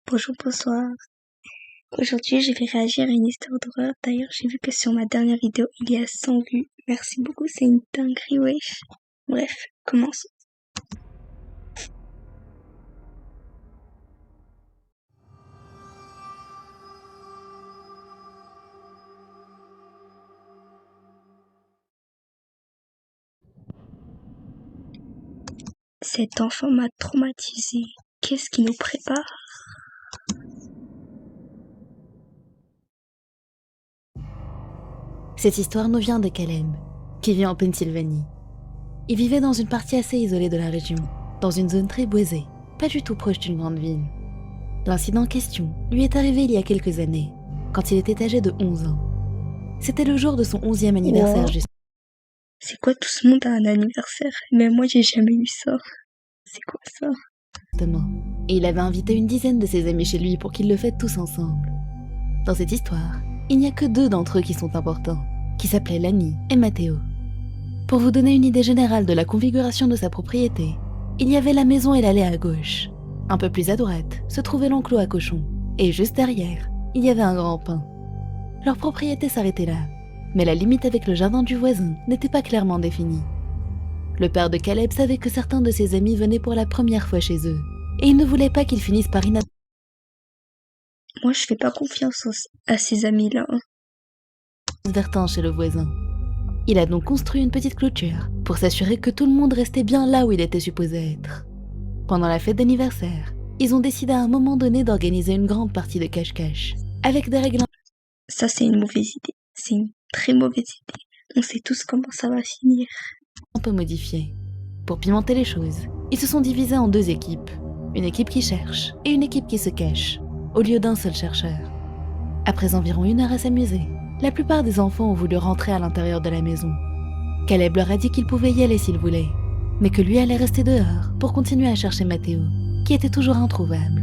Bonjour, bonsoir. Aujourd'hui, je vais réagir à une histoire d'horreur. D'ailleurs, j'ai vu que sur ma dernière vidéo, il y a 100 vues. Merci beaucoup, c'est une dinguerie, wesh. Bref, commençons. Cet enfant m'a traumatisé. Qu'est-ce qui nous prépare? Cette histoire nous vient de Caleb, qui vit en Pennsylvanie. Il vivait dans une partie assez isolée de la région, dans une zone très boisée, pas du tout proche d'une grande ville. L'incident en question lui est arrivé il y a quelques années, quand il était âgé de 11 ans. C'était le jour de son 11e anniversaire. Wow. C'est quoi, tout ce monde a un anniversaire? Mais moi, j'ai jamais eu ça. C'est quoi ça? Justement. Et il avait invité une dizaine de ses amis chez lui pour qu'ils le fêtent tous ensemble. Dans cette histoire, il n'y a que 2 d'entre eux qui sont importants, qui s'appelaient Lani et Matteo. Pour vous donner une idée générale de la configuration de sa propriété, il y avait la maison et l'allée à gauche. Un peu plus à droite se trouvait l'enclos à cochons, et juste derrière, il y avait un grand pin. Leur propriété s'arrêtait là, mais la limite avec le jardin du voisin n'était pas clairement définie. Le père de Caleb savait que certains de ses amis venaient pour la première fois chez eux, et il ne voulait pas qu'ils finissent par Moi, je fais pas confiance à ces amis-là. inadvertants chez le voisin. Il a donc construit une petite clôture pour s'assurer que tout le monde restait bien là où il était supposé être. Pendant la fête d'anniversaire, ils ont décidé à un moment donné d'organiser une grande partie de cache-cache, avec des règles Ça, c'est une mauvaise idée. C'est une très mauvaise idée. On sait tous comment ça va finir. un peu modifiées. Pour pimenter les choses, ils se sont divisés en 2 équipes. Une équipe qui cherche et une équipe qui se cache, au lieu d'un seul chercheur. Après environ 1 heure à s'amuser, la plupart des enfants ont voulu rentrer à l'intérieur de la maison. Caleb leur a dit qu'il pouvait y aller s'il voulait, mais que lui allait rester dehors pour continuer à chercher Matteo, qui était toujours introuvable.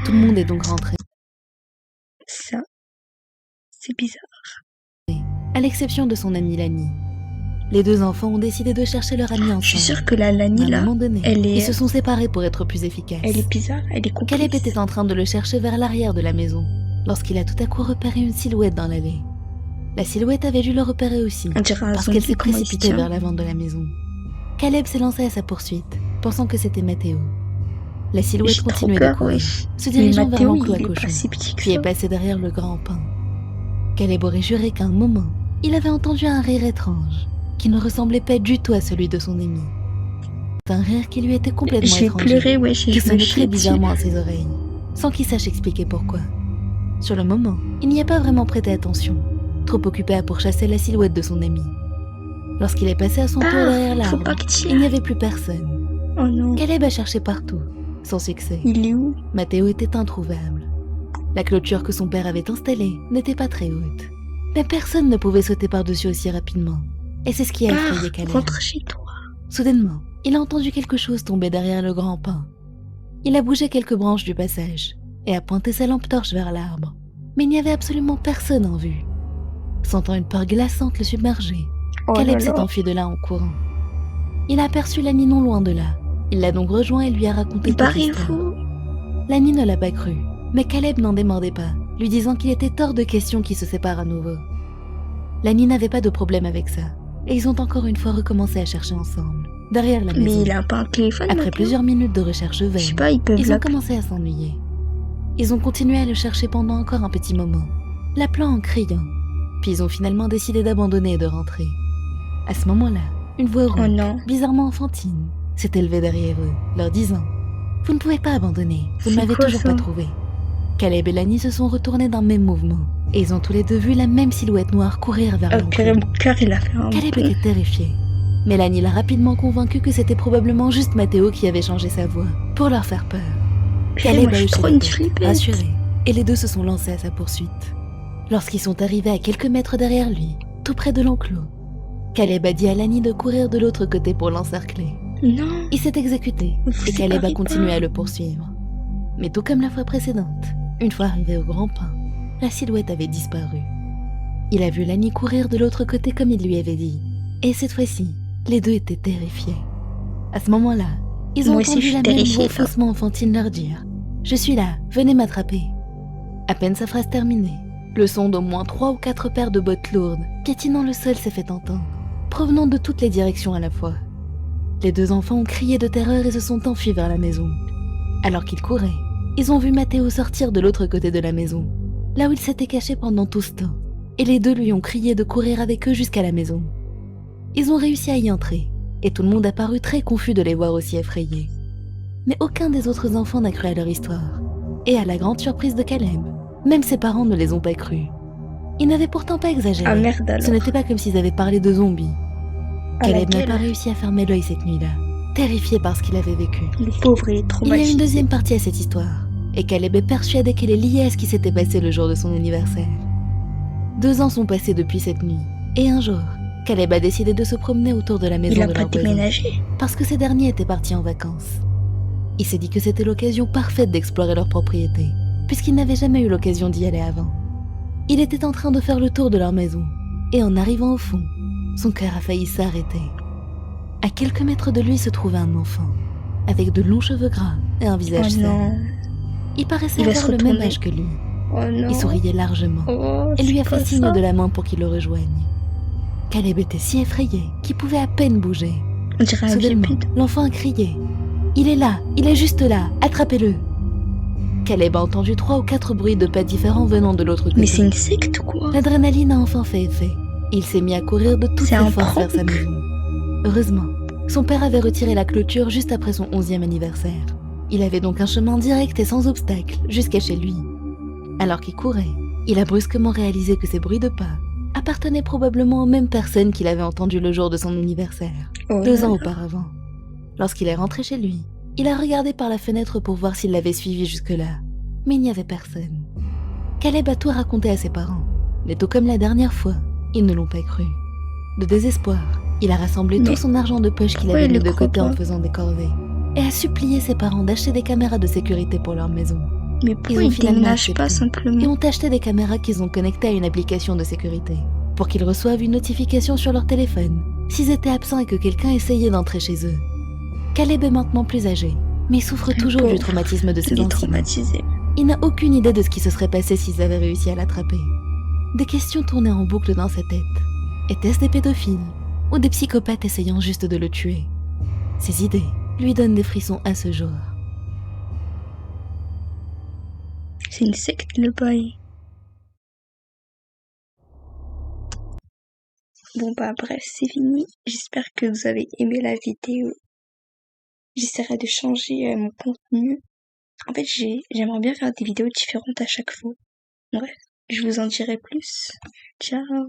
Tout le monde est donc rentré, Ça, c'est bizarre. à l'exception de son amie Lani. Les 2 enfants ont décidé de chercher leur amie ensemble. Je suis sûre que la Lani, À un là, moment donné, elle est... ils se sont séparés pour être plus efficaces. Elle est bizarre, elle est complice. Caleb était en train de le chercher vers l'arrière de la maison, lorsqu'il a tout à coup repéré une silhouette dans l'allée. La silhouette avait dû le repérer aussi, On dirait un parce zombie, qu'elle s'est comment il se précipitée tient. vers l'avant de la maison. Caleb s'est lancé à sa poursuite, pensant que c'était Matteo. La silhouette J'ai trop continuait de peur, courir, wesh. se Mais dirigeant vers Matteo, l'enclos à il est pas cochons, si petit que qui est ça. passé derrière le grand pin. Caleb aurait juré qu'à un moment, il avait entendu un rire étrange, qui ne ressemblait pas du tout à celui de son ami. C'est un rire qui lui était complètement J'ai étranger, pleuré, wesh, et qui je me sonnait chie très dessus. bizarrement à ses oreilles, sans qu'il sache expliquer pourquoi. Sur le moment, il n'y a pas vraiment prêté attention, trop occupé à pourchasser la silhouette de son ami. Lorsqu'il est passé à son tour derrière Faut l'arbre, pas que tu y il n'y ailles. avait plus personne. Oh non, Caleb a cherché partout, sans succès. il est où? Matteo était introuvable. La clôture que son père avait installée n'était pas très haute. Mais personne ne pouvait sauter par-dessus aussi rapidement. Et c'est ce qui a effrayé Caleb. Rentre chez toi. Soudainement, il a entendu quelque chose tomber derrière le grand pin. Il a bougé quelques branches du passage et a pointé sa lampe torche vers l'arbre. Mais il n'y avait absolument personne en vue. Sentant une peur glaçante le submerger, Oh Caleb là s'est là. enfui de là en courant. Il a aperçu Lani non loin de là. Il l'a donc rejoint et lui a raconté toute l'histoire. Barrez-vous. Lani ne l'a pas cru, mais Caleb n'en démordait pas, lui disant qu'il était hors de question qu'ils se séparent à nouveau. Lani n'avait pas de problème avec ça, et ils ont encore une fois recommencé à chercher ensemble, derrière la maison. Mais il a pas un téléphone, Après Matteo. plusieurs minutes de recherche Je sais vaine, pas, ils peuvent ils ont l'appeler. commencé à s'ennuyer. Ils ont continué à le chercher pendant encore un petit moment, l'appelant en criant, puis ils ont finalement décidé d'abandonner et de rentrer. À ce moment-là, une voix Oh rauque, non. bizarrement enfantine, s'est élevée derrière eux, leur disant « Vous ne pouvez pas abandonner, vous ne C'est m'avez quoi toujours ça? pas trouvé. » Caleb et Lani se sont retournés d'un même mouvement, et ils ont tous les 2 vu la même silhouette noire courir vers Oh l'enclos. purée, mon cœur, il a fait un Caleb bond. était terrifié. Mais Lani l'a rapidement convaincu que c'était probablement juste Matteo qui avait changé sa voix, pour leur faire peur. Purée, Caleb moi, je a suis hoché trop la une tête, flippette. rassuré, et les 2 se sont lancés à sa poursuite. Lorsqu'ils sont arrivés à quelques mètres derrière lui, tout près de l'enclos, Caleb a dit à Lani de courir de l'autre côté pour l'encercler. Non. Il s'est exécuté, Vous et Caleb a séparez continué pas. à le poursuivre. Mais tout comme la fois précédente, une fois arrivé au grand pin, la silhouette avait disparu. Il a vu Lani courir de l'autre côté comme il lui avait dit, et cette fois-ci, les 2 étaient terrifiés. À ce moment-là, ils ont Moi aussi, je entendu suis la même terrifiée, voix là. faussement enfantine leur dire Je suis là, venez m'attraper. » À peine sa phrase terminée, le son d'au moins 3 ou 4 paires de bottes lourdes, piétinant le sol, s'est fait entendre, provenant de toutes les directions à la fois. Les 2 enfants ont crié de terreur et se sont enfuis vers la maison. Alors qu'ils couraient, ils ont vu Matteo sortir de l'autre côté de la maison, là où il s'était caché pendant tout ce temps, et les 2 lui ont crié de courir avec eux jusqu'à la maison. Ils ont réussi à y entrer, et tout le monde a paru très confus de les voir aussi effrayés. Mais aucun des autres enfants n'a cru à leur histoire, et à la grande surprise de Caleb, même ses parents ne les ont pas crus. Ils n'avaient pourtant pas exagéré. Ah merde alors. Ce n'était pas comme s'ils avaient parlé de zombies. À la Caleb n'a gueule. pas réussi à fermer l'œil cette nuit-là, terrifié par ce qu'il avait vécu. Le pauvre, il est Il y a traumatisé. une deuxième partie à cette histoire, et Caleb est persuadé qu'elle est liée à ce qui s'était passé le jour de son anniversaire. 2 ans sont passés depuis cette nuit, et un jour, Caleb a décidé de se promener autour de la Il maison a de pas leur voisin, déménagé. parce que ces derniers étaient partis en vacances. Il s'est dit que c'était l'occasion parfaite d'explorer leur propriété, puisqu'il n'avait jamais eu l'occasion d'y aller avant. Il était en train de faire le tour de leur maison, et en arrivant au fond, son cœur a failli s'arrêter. À quelques mètres de lui se trouvait un enfant, avec de longs cheveux gras et un Oh visage sale. non. Il paraissait Il va se avoir le même retourner. âge que lui. Oh non. Il souriait largement, Oh, et lui a c'est fait quoi signe ça? de la main pour qu'il le rejoigne. Caleb était si effrayé qu'il pouvait à peine bouger. On dirait un vieux Soudainement, pute. l'enfant a crié. « Il est là, il est juste là, attrapez-le !» Caleb a entendu 3 ou 4 bruits de pas différents venant de l'autre côté. Mais c'est une secte ou quoi? L'adrénaline a enfin fait effet. Il s'est mis à courir de toutes C'est ses un forces vers sa prank. maison. Heureusement, son père avait retiré la clôture juste après son 11e anniversaire. Il avait donc un chemin direct et sans obstacle jusqu'à chez lui. Alors qu'il courait, il a brusquement réalisé que ces bruits de pas appartenaient probablement aux mêmes personnes qu'il avait entendues le jour de son anniversaire, Oh 2 là ans là. auparavant. Lorsqu'il est rentré chez lui, il a regardé par la fenêtre pour voir s'il l'avait suivi jusque-là, mais il n'y avait personne. Caleb a tout raconté à ses parents, mais tout comme la dernière fois, ils ne l'ont pas cru. De désespoir, il a rassemblé Mais tout son argent de poche qu'il pourquoi avait il mis le de croit côté en pas? faisant des corvées, et a supplié ses parents d'acheter des caméras de sécurité pour leur maison. Mais Ils pourquoi ont il finalement déménage pas accepté, et simplement? ont acheté des caméras qu'ils ont connectées à une application de sécurité, pour qu'ils reçoivent une notification sur leur téléphone s'ils étaient absents et que quelqu'un essayait d'entrer chez eux. Caleb est maintenant plus âgé, mais il souffre Le toujours du pauvre. traumatisme de ces Il est incidents. traumatisé. Il n'a aucune idée de ce qui se serait passé s'ils avaient réussi à l'attraper. Des questions tournaient en boucle dans sa tête. Était-ce des pédophiles ou des psychopathes essayant juste de le tuer? Ces idées lui donnent des frissons à ce jour. C'est une secte le bail. Bon bah bref, c'est fini. J'espère que vous avez aimé la vidéo. J'essaierai de changer mon contenu. En fait, j'aimerais bien faire des vidéos différentes à chaque fois. Bref, je vous en dirai plus. Ciao.